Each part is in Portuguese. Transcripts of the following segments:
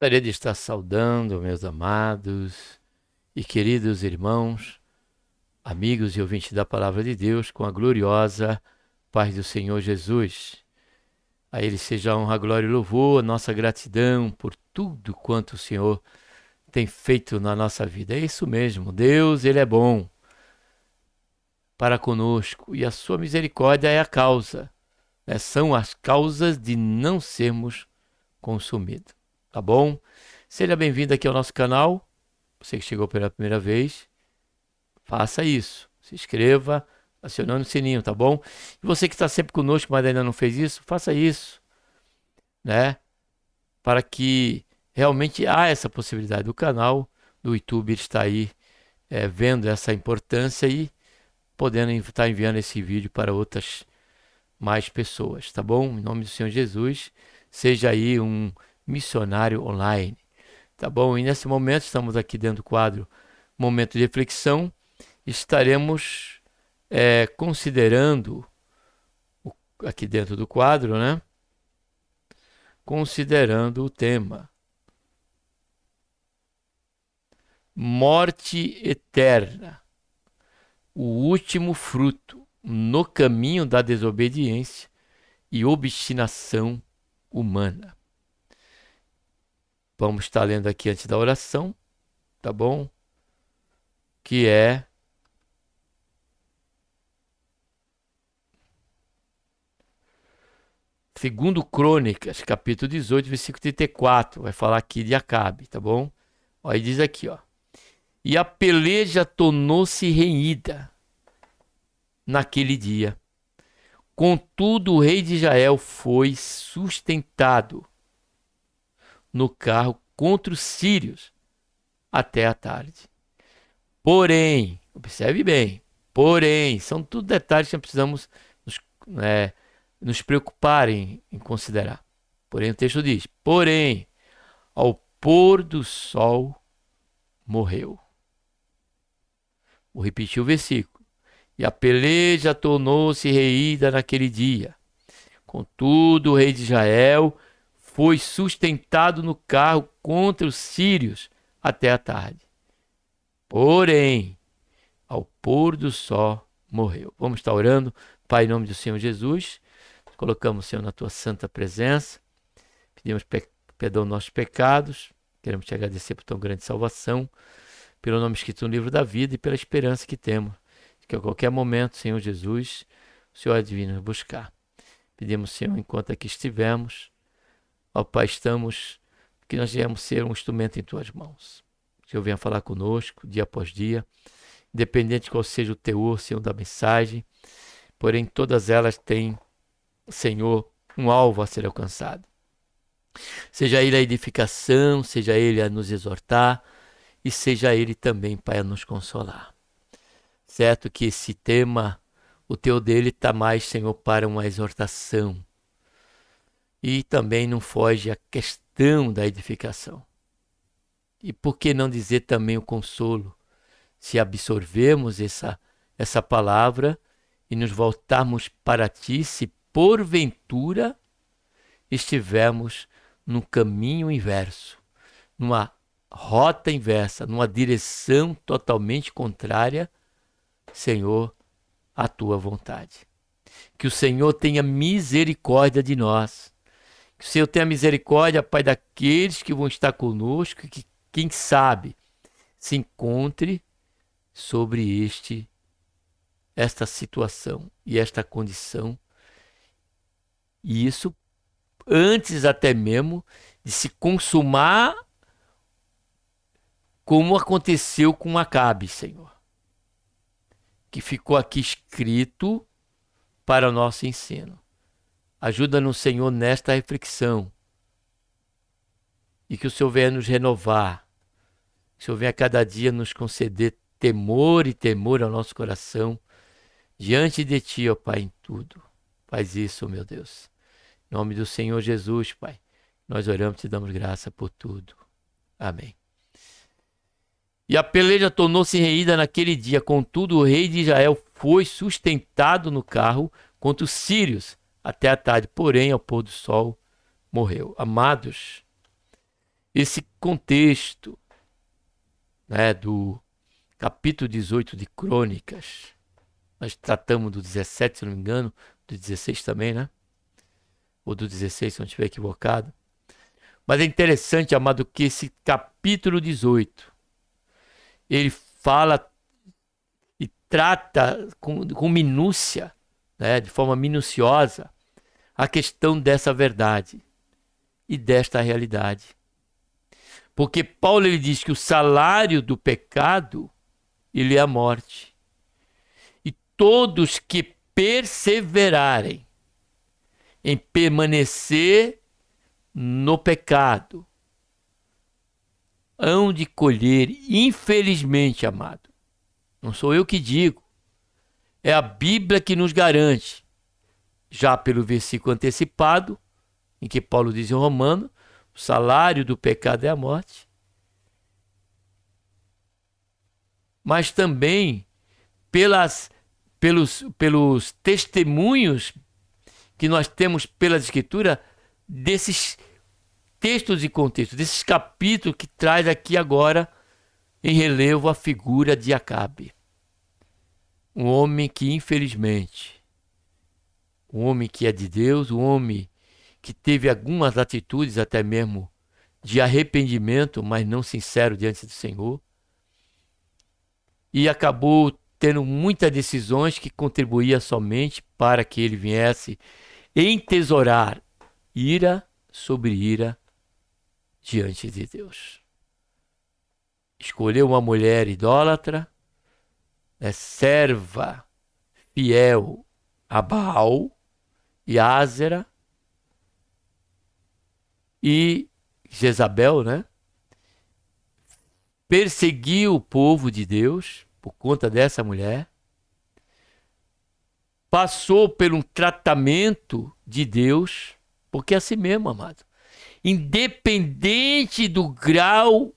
Gostaria de estar saudando meus amados e queridos irmãos, amigos e ouvintes da Palavra de Deus com a gloriosa paz do Senhor Jesus. A Ele seja a honra, a glória e o louvor, a nossa gratidão por tudo quanto o Senhor tem feito na nossa vida. É isso mesmo, Deus, Ele é bom para conosco e a sua misericórdia é a causa, né? São as causas de não sermos consumidos, tá bom? Seja bem-vindo aqui ao nosso canal. Você que chegou pela primeira vez, faça isso. Se inscreva, acionando o sininho, tá bom? E você que está sempre conosco, mas ainda não fez isso, faça isso, né? Para que realmente há essa possibilidade do canal, do YouTube estar aí vendo essa importância e podendo estar enviando esse vídeo para outras mais pessoas, tá bom? Em nome do Senhor Jesus, seja aí um missionário online, tá bom? E nesse momento estamos aqui dentro do quadro Momento de Reflexão. Estaremos considerando aqui dentro do quadro, né? Considerando o tema Morte Eterna, o último fruto no caminho da desobediência e obstinação humana. Vamos estar lendo aqui antes da oração, tá bom? Que é Segundo Crônicas, capítulo 18, versículo 34. Vai falar aqui de Acabe, tá bom? Aí diz aqui, ó. E a peleja tornou-se renhida naquele dia. Contudo, o rei de Israel foi sustentado no carro contra os sírios até a tarde. Porém, observe bem, porém, são tudo detalhes que nós precisamos nos preocupar em considerar. Porém, o texto diz: porém, ao pôr do sol morreu. Vou repetir o versículo. E a peleja tornou-se reída naquele dia. Contudo, o rei de Israel foi sustentado no carro contra os sírios até a tarde. Porém, ao pôr do sol morreu. Vamos estar orando. Pai, em nome do Senhor Jesus, colocamos o Senhor na tua santa presença. Pedimos perdão dos nossos pecados. Queremos te agradecer por tão grande salvação, pelo nome escrito no livro da vida e pela esperança que temos, que a qualquer momento, Senhor Jesus, o Senhor há de vir nos buscar. Pedimos, Senhor, enquanto aqui estivermos, ó Pai, que nós viemos ser um instrumento em tuas mãos. Que o Senhor venha falar conosco dia após dia, independente de qual seja o teor, Senhor, da mensagem, porém todas elas têm, Senhor, um alvo a ser alcançado. Seja Ele a edificação, seja Ele a nos exortar e seja Ele também, Pai, a nos consolar. Certo que esse tema, o teu dele está mais, Senhor, para uma exortação. E também não foge a questão da edificação. E por que não dizer também o consolo? Se absorvermos essa palavra e nos voltarmos para ti, se porventura estivermos no caminho inverso, numa rota inversa, numa direção totalmente contrária, Senhor, à tua vontade. Que o Senhor tenha misericórdia de nós. Que o Senhor tenha misericórdia, Pai, daqueles que vão estar conosco e que, quem sabe, se encontre sobre esta situação e esta condição. E isso antes até mesmo de se consumar como aconteceu com Acabe, Senhor. Que ficou aqui escrito para o nosso ensino. Ajuda-nos, Senhor, nesta reflexão. E que o Senhor venha nos renovar. Que o Senhor venha cada dia nos conceder temor e temor ao nosso coração. Diante de Ti, ó Pai, em tudo. Faz isso, meu Deus. Em nome do Senhor Jesus, Pai. Nós oramos e te damos graça por tudo. Amém. E a peleja tornou-se reída naquele dia. Contudo, o rei de Israel foi sustentado no carro contra os sírios até a tarde. Porém, ao pôr do sol, morreu. Amados, esse contexto, né, do capítulo 18 de Crônicas. Nós tratamos do 17, se não me engano, do 16 também, né? Ou do 16, se não estiver equivocado. Mas é interessante, amado, que esse capítulo 18, ele fala e trata com minúcia, né, de forma minuciosa, a questão dessa verdade e desta realidade. Porque Paulo ele diz que o salário do pecado, ele é a morte. E todos que perseverarem em permanecer no pecado, hão de colher, infelizmente, amado. Não sou eu que digo, é a Bíblia que nos garante, já pelo versículo antecipado, em que Paulo diz em Romano, o salário do pecado é a morte. Mas também pelos testemunhos que nós temos pela Escritura, desses textos e contextos, desses capítulos que traz aqui agora em relevo a figura de Acabe. Um homem que, infelizmente, um homem que é de Deus, um homem que teve algumas atitudes até mesmo de arrependimento, mas não sincero diante do Senhor, e acabou tendo muitas decisões que contribuíam somente para que ele viesse entesourar ira sobre ira diante de Deus. Escolheu uma mulher idólatra, serva fiel a Baal e Ázera e Jezabel, né? Perseguiu o povo de Deus por conta dessa mulher. Passou por um tratamento de Deus, porque é assim mesmo, amado. Independente do grau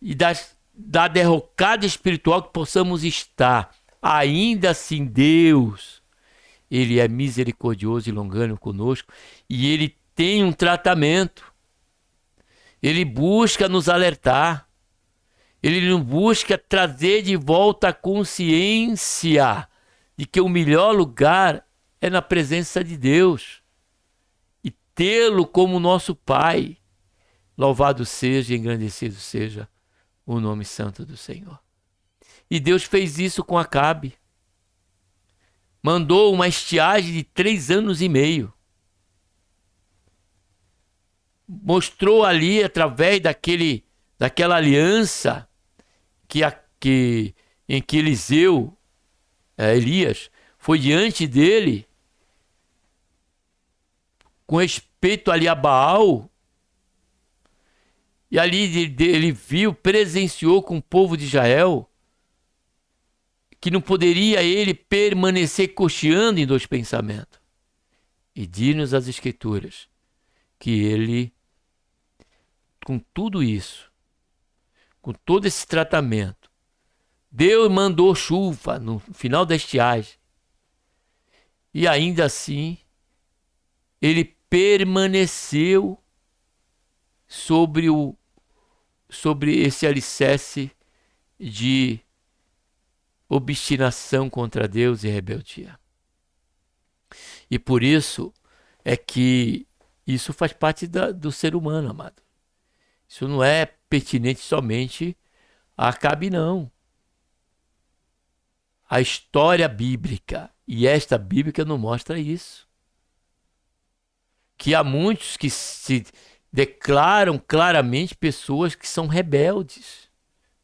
e da derrocada espiritual que possamos estar, ainda assim Deus, ele é misericordioso e longânimo conosco e ele tem um tratamento. Ele busca nos alertar. Ele não busca trazer de volta a consciência de que o melhor lugar é na presença de Deus e tê-lo como nosso Pai. Louvado seja e engrandecido seja o nome santo do Senhor. E Deus fez isso com Acabe. Mandou uma estiagem de 3 anos e meio. Mostrou ali, através daquela aliança em que Elias, foi diante dele, com respeito ali a Baal, e ali ele viu, presenciou com o povo de Israel, que não poderia ele permanecer cocheando em 2 pensamentos. E diz-nos as Escrituras que ele, com tudo isso, com todo esse tratamento, Deus mandou chuva no final da estiagem. E ainda assim, ele permaneceu sobre esse alicerce de obstinação contra Deus e rebeldia. E por isso é que isso faz parte do ser humano, amado. Isso não é pertinente somente a Acabe, não. A história bíblica e esta bíblica não mostra isso. Que há muitos que se declaram claramente pessoas que são rebeldes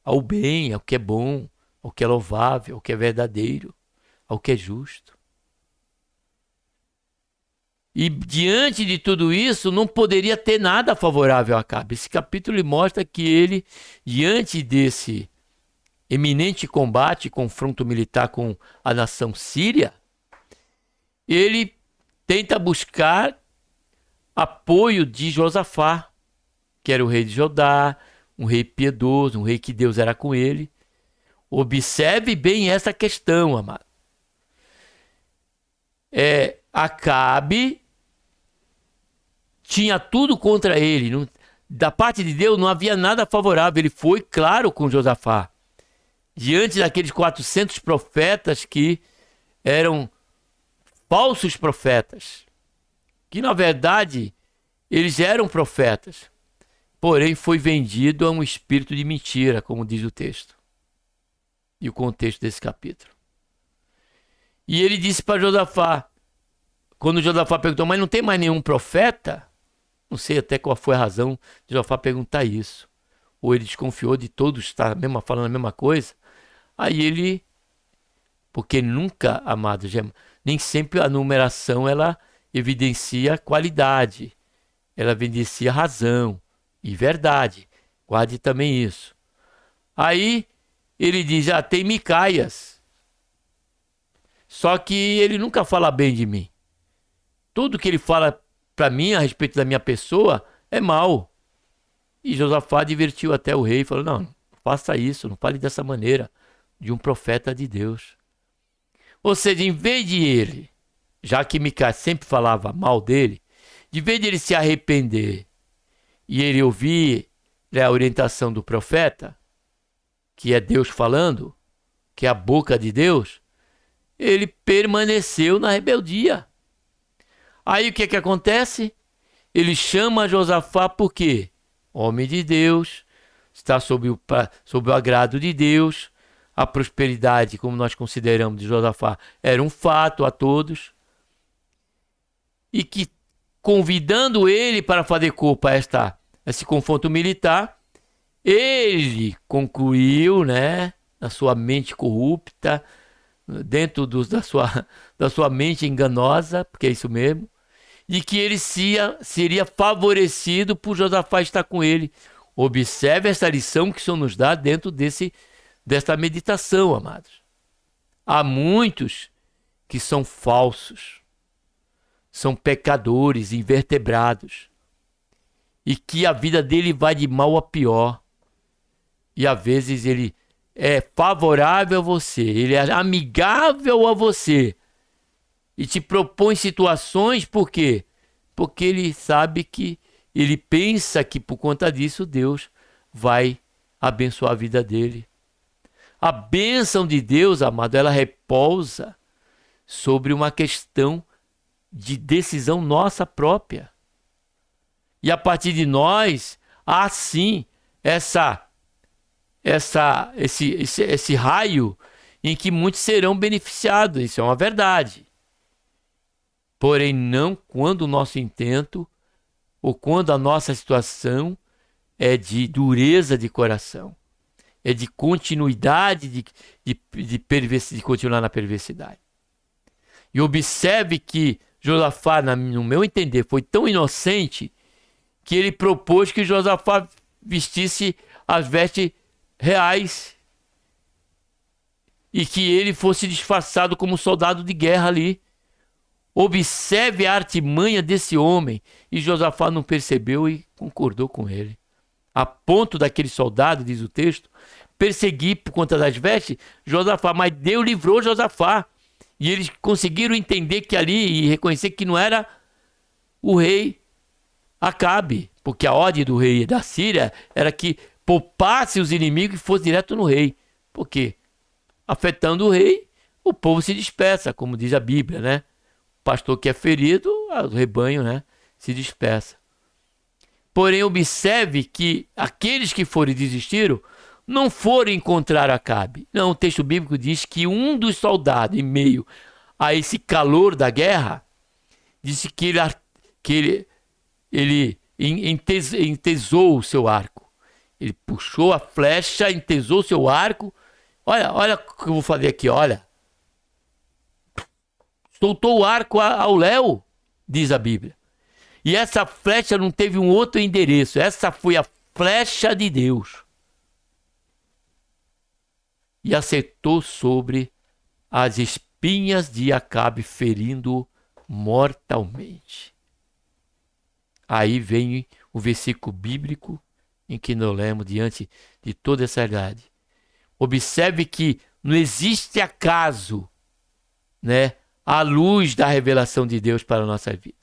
ao bem, ao que é bom, ao que é louvável, ao que é verdadeiro, ao que é justo. E diante de tudo isso, não poderia ter nada favorável a Acabe. Esse capítulo mostra que ele, diante desse eminente combate, confronto militar com a nação síria, ele tenta buscar apoio de Josafá, que era o rei de Judá, um rei piedoso, um rei que Deus era com ele. Observe bem essa questão, amado. Acabe tinha tudo contra ele, da parte de Deus não havia nada favorável. Ele foi claro com Josafá. Diante daqueles 400 profetas que eram falsos profetas, que na verdade eles eram profetas, porém foi vendido a um espírito de mentira, como diz o texto e o contexto desse capítulo. E ele disse para Josafá, quando Josafá perguntou, mas não tem mais nenhum profeta? Não sei até qual foi a razão de Josafá perguntar isso. Ou ele desconfiou de todos estar falando a mesma coisa. Aí ele, porque nunca, amados, nem sempre a numeração ela evidencia qualidade. Ela evidencia razão e verdade. Guarde também isso. Aí ele diz, tem Micaias. Só que ele nunca fala bem de mim. Tudo que ele fala para mim a respeito da minha pessoa é mal. E Josafá divertiu até o rei, falou, não faça isso, não fale dessa maneira de um profeta de Deus. Ou seja, em vez de ele, já que Micaias sempre falava mal dele, de vez de ele se arrepender e ele ouvir a orientação do profeta, que é Deus falando, que é a boca de Deus, ele permaneceu na rebeldia. Aí o que acontece? Ele chama Josafá por quê? Homem de Deus, está sob o agrado de Deus, a prosperidade, como nós consideramos de Josafá, era um fato a todos. E que, convidando ele para fazer culpa a esse confronto militar, ele concluiu, na sua mente corrupta, dentro da sua mente enganosa, porque é isso mesmo, de que ele seria favorecido por Josafá estar com ele. Observe essa lição que o Senhor nos dá dentro desta meditação, amados. Há muitos que são falsos, são pecadores, invertebrados, e que a vida dele vai de mal a pior. E às vezes ele é favorável a você, ele é amigável a você, e te propõe situações, por quê? Porque ele sabe que, ele pensa que por conta disso Deus vai abençoar a vida dele. A bênção de Deus, amado, ela repousa sobre uma questão de decisão nossa própria. E a partir de nós, há sim esse raio em que muitos serão beneficiados. Isso é uma verdade. Porém, não quando o nosso intento ou quando a nossa situação é de dureza de coração, é de continuidade, de continuar na perversidade. E observe que Josafá, no meu entender, foi tão inocente que ele propôs que Josafá vestisse as vestes reais e que ele fosse disfarçado como soldado de guerra ali. Observe a artimanha desse homem. E Josafá não percebeu e concordou com ele. A ponto daquele soldado, diz o texto, perseguir por conta das vestes Josafá. Mas Deus livrou Josafá. E eles conseguiram entender que ali, e reconhecer que não era o rei Acabe. Porque a ordem do rei da Síria era que poupasse os inimigos e fosse direto no rei. Por quê? Afetando o rei, o povo se dispersa, como diz a Bíblia, né? Pastor que é ferido, o rebanho, se dispersa. Porém, observe que aqueles que foram e desistiram não foram encontrar Acabe. Não, o texto bíblico diz que um dos soldados, em meio a esse calor da guerra, disse que ele entesou o seu arco. Ele puxou a flecha, entesou o seu arco. Olha o que eu vou fazer aqui, olha. Soltou o arco ao léu, diz a Bíblia. E essa flecha não teve um outro endereço. Essa foi a flecha de Deus. E acertou sobre as espinhas de Acabe, ferindo-o mortalmente. Aí vem o versículo bíblico em que nós lemos diante de toda essa verdade. Observe que não existe acaso, à luz da revelação de Deus para a nossa vida.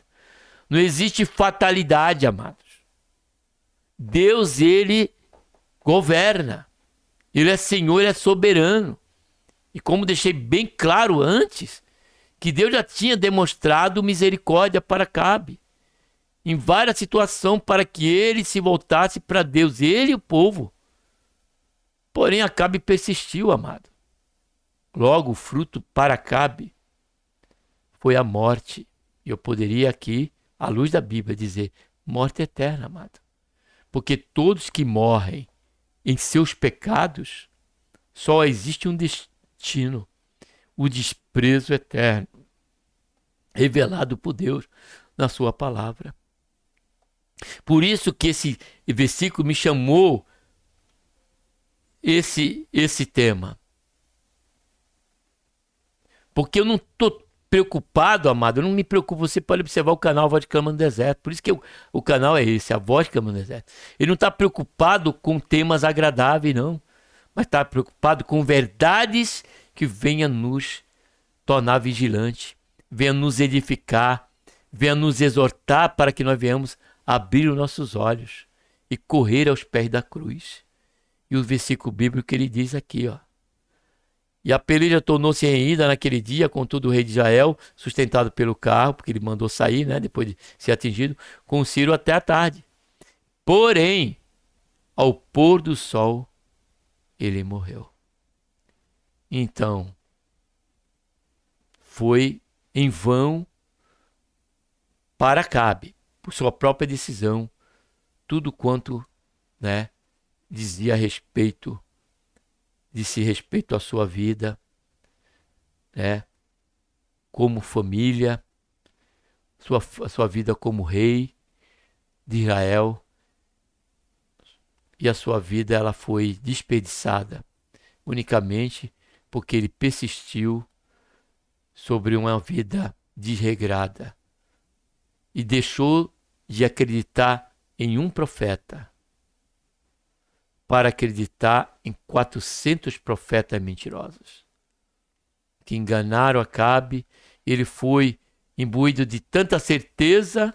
Não existe fatalidade, amados. Deus, ele governa. Ele é Senhor, ele é soberano. E como deixei bem claro antes, que Deus já tinha demonstrado misericórdia para Acabe em várias situações para que ele se voltasse para Deus, ele e o povo. Porém, Acabe persistiu, amado. Logo, o fruto para Acabe foi a morte. E eu poderia aqui, à luz da Bíblia, dizer morte eterna, amado. Porque todos que morrem em seus pecados, só existe um destino, o desprezo eterno, revelado por Deus na sua palavra. Por isso que esse versículo me chamou esse tema. Porque eu não estou preocupado, amado, eu não me preocupo. Você pode observar o canal Voz de Clama no Deserto. Por isso que o canal é esse, a Voz de Clama no Deserto. Ele não está preocupado com temas agradáveis, não. Mas está preocupado com verdades que venham nos tornar vigilantes, venham nos edificar, venham nos exortar para que nós venhamos abrir os nossos olhos e correr aos pés da cruz. E o versículo bíblico que ele diz aqui, ó. E a peleja tornou-se renhida naquele dia, contudo o rei de Israel, sustentado pelo carro, porque ele mandou sair, né, depois de ser atingido, com Ciro até a tarde. Porém, ao pôr do sol, ele morreu. Então, foi em vão para Acabe, por sua própria decisão, tudo quanto, né, dizia a respeito à sua vida, né, como família, a sua vida como rei de Israel, e a sua vida ela foi desperdiçada unicamente porque ele persistiu sobre uma vida desregrada e deixou de acreditar em um profeta para acreditar em 400 profetas mentirosos que enganaram Acabe. Ele foi imbuído de tanta certeza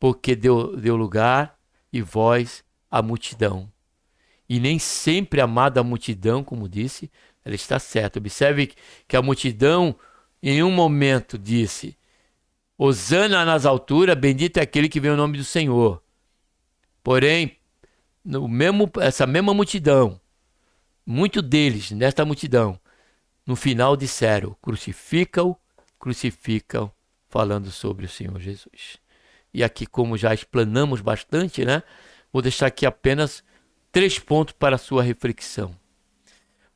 porque deu lugar e voz à multidão. E nem sempre, amada, a multidão, como disse, ela está certa. Observe que a multidão em um momento disse: Hosana nas alturas, bendito é aquele que vem o nome do Senhor. Porém, essa mesma multidão, muitos deles nesta multidão, no final disseram: crucificam, falando sobre o Senhor Jesus. E aqui, como já explanamos bastante, né? Vou deixar aqui apenas 3 pontos para a sua reflexão.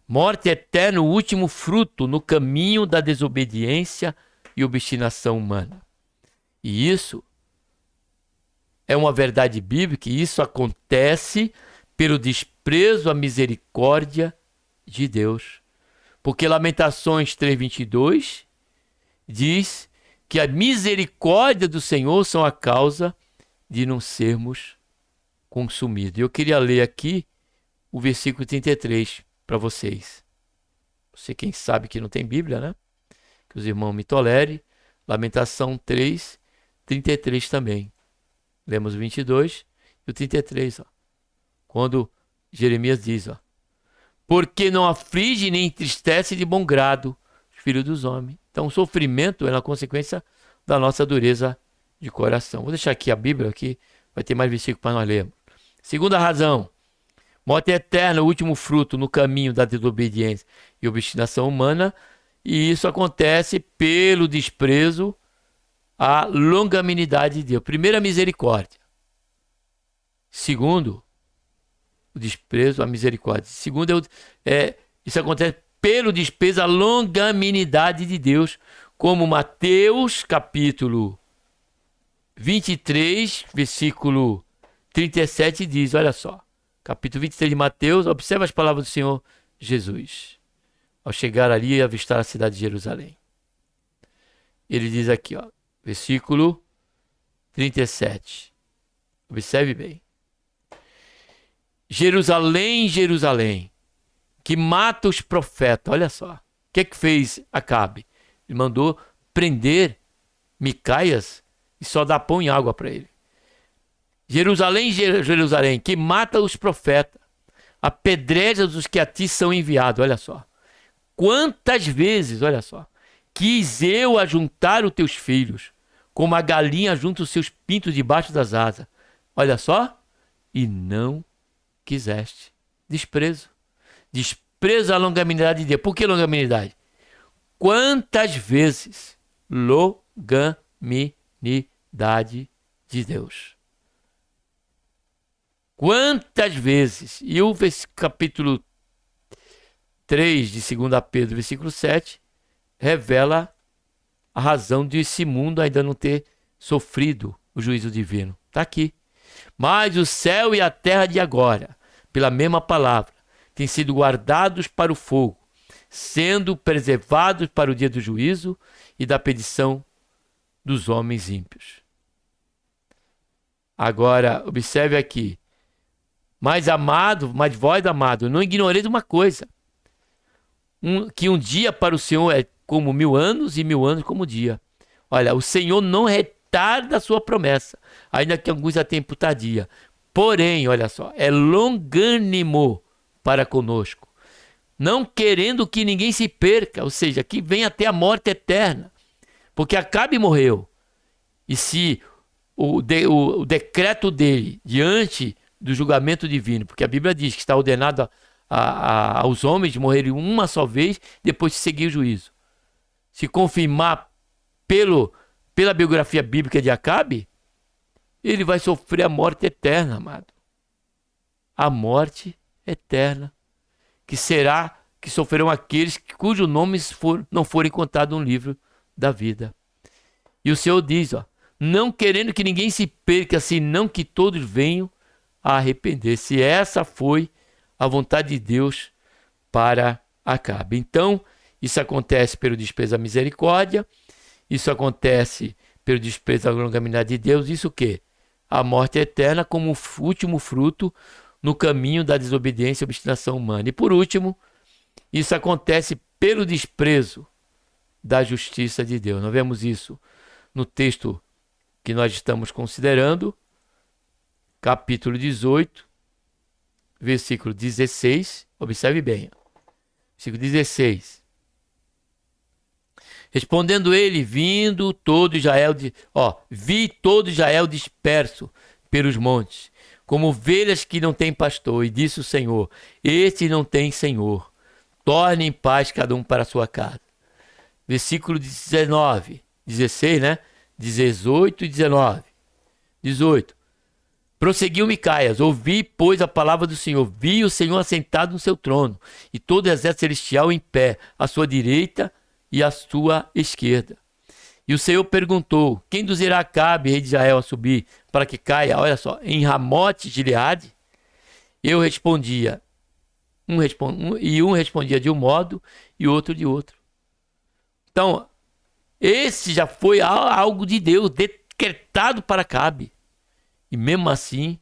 Morte eterna, o último fruto no caminho da desobediência e obstinação humana. E isso é uma verdade bíblica, e isso acontece pelo desprezo à misericórdia de Deus. Porque Lamentações 3:22 diz que a misericórdia do Senhor são a causa de não sermos consumidos. Eu queria ler aqui o versículo 33 para vocês. Você, quem sabe que não tem Bíblia, né? Que os irmãos me tolerem. Lamentação 3:33 também. Lemos o 22 e o 33, ó. Quando Jeremias diz, ó: porque não aflige nem entristece de bom grado os filhos dos homens. Então o sofrimento é na consequência da nossa dureza de coração. Vou deixar aqui a Bíblia, aqui vai ter mais versículo para nós lermos. Segunda razão: morte eterna, o último fruto no caminho da desobediência e obstinação humana. E isso acontece pelo desprezo à longanimidade de Deus. Primeiro, a misericórdia. Segundo, o desprezo à misericórdia. Segundo, isso acontece pelo desprezo à longanimidade de Deus, como Mateus capítulo 23, versículo 37 diz, olha só. Capítulo 23 de Mateus, observa as palavras do Senhor Jesus. Ao chegar ali e avistar a cidade de Jerusalém. Ele diz aqui, ó, versículo 37. Observe bem. Jerusalém, Jerusalém, que mata os profetas. Olha só. O que é que fez Acabe? Ele mandou prender Micaias e só dar pão e água para ele. Jerusalém, Jerusalém, que mata os profetas, apedreja os que a ti são enviados. Olha só. Quantas vezes, olha só, quis eu ajuntar os teus filhos, como a galinha junta os seus pintos debaixo das asas. Olha só. E não quiseste. Desprezo. Desprezo a longanimidade de Deus. Por que longanimidade? Quantas vezes longanimidade de Deus? Quantas vezes? E o capítulo 3 de 2 Pedro, versículo 7, revela a razão de esse mundo ainda não ter sofrido o juízo divino. Está aqui. Mas o céu e a terra de agora, pela mesma palavra, têm sido guardados para o fogo, sendo preservados para o dia do juízo e da perdição dos homens ímpios. Agora, observe aqui. Mas amado, mas vós, amado, não ignoreis uma coisa. Que um dia para o Senhor é como 1000 anos e 1000 anos como dia. Olha, o Senhor não retarda a sua promessa, ainda que alguns a tempo tardia. Porém, olha só, é longânimo para conosco, não querendo que ninguém se perca, ou seja, que venha até a morte eterna. Porque Acabe morreu. E se o decreto dele, diante do julgamento divino, porque a Bíblia diz que está ordenado aos homens de morrerem uma só vez, depois de seguir o juízo. Se confirmar pela biografia bíblica de Acabe, ele vai sofrer a morte eterna, amado. A morte eterna, que sofrerão aqueles cujos nomes não forem contados no livro da vida. E o Senhor diz, não querendo que ninguém se perca, senão que todos venham a arrepender-se. Essa foi a vontade de Deus para Acabe. Então, isso acontece pelo desprezo à misericórdia, isso acontece pelo desprezo à longanimidade de Deus. Isso o quê? A morte eterna como último fruto no caminho da desobediência e obstinação humana. E por último, isso acontece pelo desprezo da justiça de Deus. Nós vemos isso no texto que nós estamos considerando, capítulo 18, versículo 16. Observe bem. Versículo 16. Respondendo ele, vi todo Israel disperso pelos montes, como ovelhas que não têm pastor. E disse o Senhor, estes não têm Senhor. Torne em paz cada um para a sua casa. Versículo 19, 16, né? 18 e 19. 18. Prosseguiu Micaias, ouvi, pois, a palavra do Senhor. Vi o Senhor assentado no seu trono, e todo o exército celestial em pé, à sua direita e à sua esquerda. E o Senhor perguntou, quem induzirá Acabe, rei de Israel, a subir, para que caia, olha só, em Ramote Gileade? Eu respondia, um respondia de um modo e outro de outro. Então, esse já foi algo de Deus, decretado para Acabe. E mesmo assim,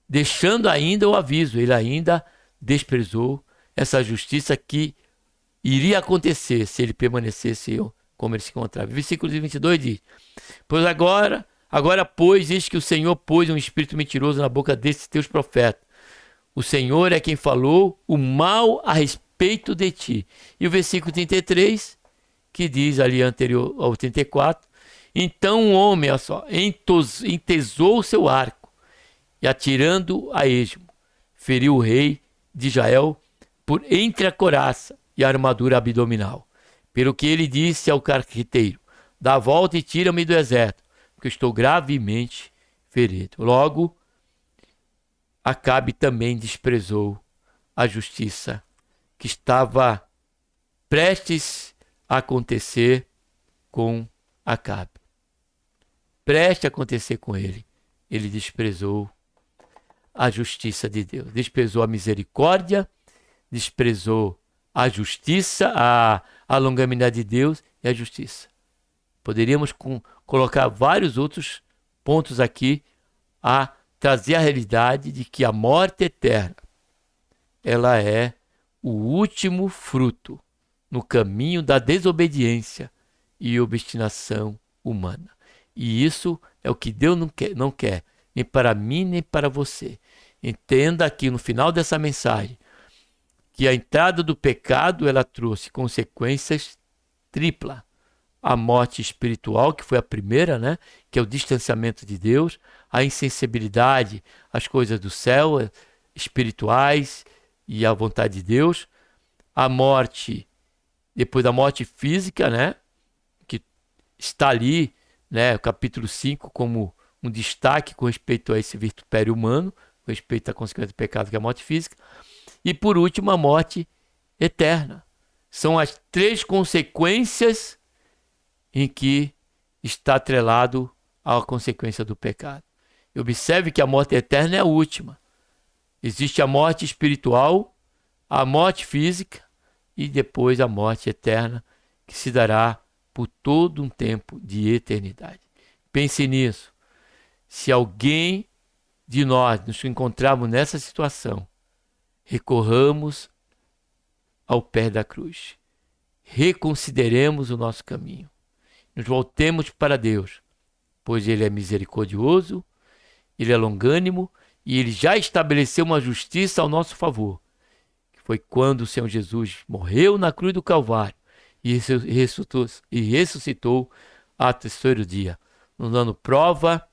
deixando ainda o aviso, ele ainda desprezou essa justiça que iria acontecer se ele permanecesse como ele se encontrava. Versículo 22 diz, pois agora, pois, eis que o Senhor pôs um espírito mentiroso na boca desses teus profetas. O Senhor é quem falou o mal a respeito de ti. E o versículo 33, que diz ali anterior ao 34, então um homem, olha só, entesou o seu arco e atirando a esmo, feriu o rei de Israel por entre a couraça e a armadura abdominal. Pelo que ele disse ao carpinteiro, dá a volta e tira-me do exército, porque estou gravemente ferido. Logo, Acabe também desprezou a justiça que estava prestes a acontecer com Acabe. Preste a acontecer com ele. Ele desprezou a justiça de Deus, desprezou a misericórdia, desprezou a justiça, a longanimidade de Deus e a justiça. Poderíamos colocar vários outros pontos aqui a trazer a realidade de que a morte eterna, ela é o último fruto no caminho da desobediência e obstinação humana. E isso é o que Deus não quer nem para mim, nem para você. Entenda aqui no final dessa mensagem que a entrada do pecado ela trouxe consequências triplas. A morte espiritual, que foi a primeira, né? Que é o distanciamento de Deus, a insensibilidade às coisas do céu, espirituais e à vontade de Deus, a morte, depois da morte física, né? Que está ali, né? O capítulo 5 como um destaque com respeito a esse vitupério humano, com respeito à consequência do pecado, que é a morte física, e por último a morte eterna. São as três consequências em que está atrelado à consequência do pecado. E observe que a morte eterna é a última. Existe a morte espiritual, a morte física e depois a morte eterna, que se dará por todo um tempo de eternidade. Pense nisso. Se alguém de nós nos encontrarmos nessa situação, recorramos ao pé da cruz. Reconsideremos o nosso caminho. Nos voltemos para Deus, pois Ele é misericordioso, Ele é longânimo e Ele já estabeleceu uma justiça ao nosso favor. Que foi quando o Senhor Jesus morreu na cruz do Calvário e ressuscitou ao terceiro dia, nos dando prova,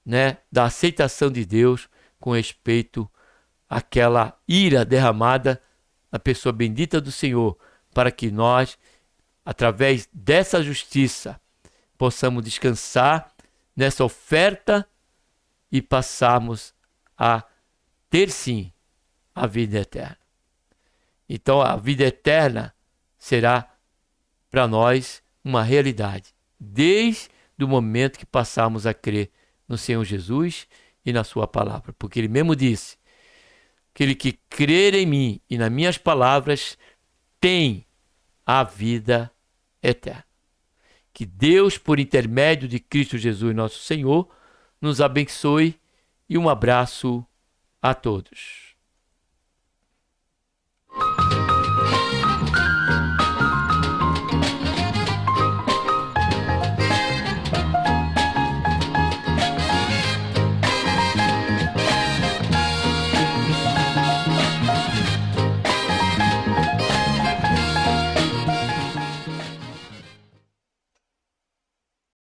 né, da aceitação de Deus com respeito àquela ira derramada na pessoa bendita do Senhor, para que nós, através dessa justiça, possamos descansar nessa oferta e passarmos a ter sim a vida eterna. Então a vida eterna será para nós uma realidade, desde o momento que passarmos a crer no Senhor Jesus e na sua palavra, porque Ele mesmo disse: aquele que crer em mim e nas minhas palavras tem a vida eterna. Que Deus, por intermédio de Cristo Jesus, nosso Senhor, nos abençoe e um abraço a todos.